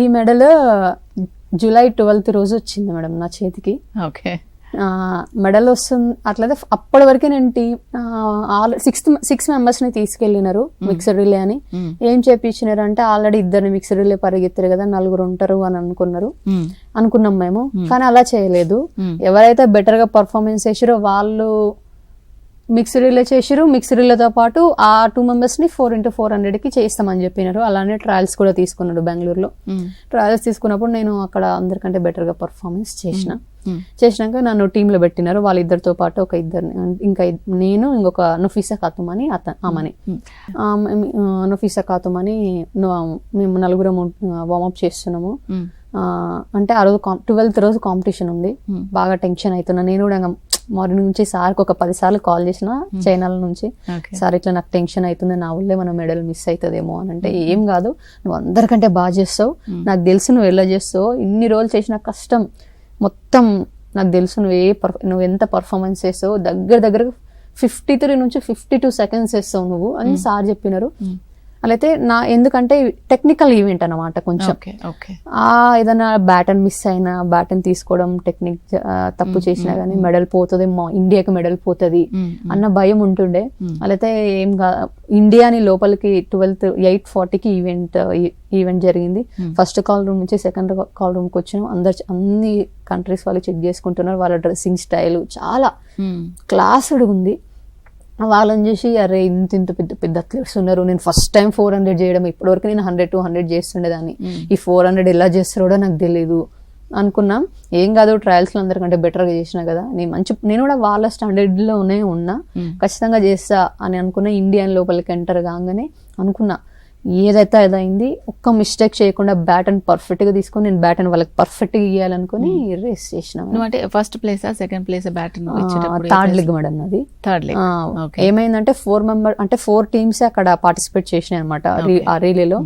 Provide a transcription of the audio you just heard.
ఈ medal July 12 రోజు వచ్చింది మేడం నా చేతికి. ఓకే. మెడల్ వస్తుంది అట్లయితే అప్పటి వరకు నేను సిక్స్ మెంబర్స్ ని తీసుకెళ్లినారు మిక్స్డ్ రిలే అని. ఏం చేపించినారు అంటే ఆల్రెడీ ఇద్దరిని మిక్స్డ్ రిలే పరిగెత్తారు కదా, 4 ఉంటారు అని అనుకున్నాం మేము. కానీ అలా చేయలేదు. ఎవరైతే బెటర్ గా పర్ఫార్మెన్స్ చేసారో వాళ్ళు మిక్స్డ్ రిలే చేసారు. మిక్స్డ్ రిలేతో పాటు ఆ 2 మెంబర్స్ ని 4x400 కి చేస్తామని చెప్పినారు. అలానే ట్రయల్స్ కూడా తీసుకున్నాడు బెంగళూరులో. ట్రయల్స్ తీసుకున్నప్పుడు నేను అక్కడ అందరికంటే బెటర్ గా పర్ఫార్మెన్స్ చేసినాక నన్ను టీంలో పెట్టినారు. వాళ్ళిద్దరితో పాటు ఒక ఇద్దరిని, ఇంకా నేను ఇంకొక నుఫీసా ఖాతుమ్ అని ఆమెని నుఫీసా ఖాతుమ్ అని మేము 4 వార్మప్ చేస్తున్నాము. అంటే ఆ రోజు 12th రోజు కాంపిటీషన్ ఉంది. బాగా టెన్షన్ అవుతున్నా. నేను కూడా మార్నింగ్ నుంచి సార్కి ఒక 10 సార్లు కాల్ చేసిన చైనాల నుంచి, సార్ ఇట్లా నాకు టెన్షన్ అవుతుంది, నా వల్లే మన మెడల్ మిస్ అవుతుందేమో అని. అంటే ఏం కాదు, నువ్వు అందరికంటే బాగా చేస్తావు, నాకు తెలుసు నువ్వు ఎలా చేస్తావు, ఇన్ని రోజులు చేసిన కష్టం మొత్తం నాకు తెలుసు, నువ్వు ఎంత పర్ఫార్మెన్స్ చేస్తావు, దగ్గర 53 నుంచి 52 సెకండ్స్ చేస్తావు నువ్వు అని సార్ చెప్పినారు. అలాయితే ఎందుకంటే టెక్నికల్ ఈవెంట్ అన్నమాట. కొంచెం ఏదైనా బ్యాటన్ మిస్ అయినా, బ్యాటన్ తీసుకోవడం టెక్నిక్ తప్పు చేసినా గానీ మెడల్ పోతుంది, ఇండియాకి మెడల్ పోతుంది అన్న భయం ఉంటుండే. అలాయితే ఏం ఇండియాని లోపలికి 8:40కి ఈవెంట్ జరిగింది. ఫస్ట్ కాల్ రూమ్ నుంచి సెకండ్ కాల్ రూమ్ కి వచ్చినాం. అన్ని కంట్రీస్ వాళ్ళు చెక్ చేసుకుంటున్నారు. వాళ్ళ డ్రెస్సింగ్ స్టైల్ చాలా క్లాస్డ్ ఉంది. వాళ్ళని చూసి అరే ఇంత పెద్ద అథ్లెట్స్ ఉన్నారు, నేను ఫస్ట్ టైం 400 చేయడం, ఇప్పటివరకు నేను 100-200 చేస్తుండేదాన్ని, ఈ 400 ఎలా చేస్తారో నాకు తెలియదు అనుకున్నాం. ఏం కాదు, ట్రయల్స్ లో అందరికంటే బెటర్ గా చేసినా కదా, నేను కూడా వాళ్ళ స్టాండర్డ్ లోనే ఉన్నా, ఖచ్చితంగా చేస్తా అని అనుకున్నా. ఇండియన్ లోపలికి ఎంటర్ కాగానే అనుకున్నా ఏదైతే అదైంది, ఒక్క మిస్టేక్ చేయకుండా బ్యాటన్ పర్ఫెక్ట్ గా తీసుకొని నేను బ్యాటన్ వాళ్ళకి పర్ఫెక్ట్ గా ఇవ్వాలనుకుని రేస్ చేసిన. అంటే first place second place baton? Third leg madam అది. Third leg. ఏమైందంటే 4 టీమ్స్ అక్కడ పార్టిసిపేట్ చేసినాయి అనమాట ఆ రిలేలో.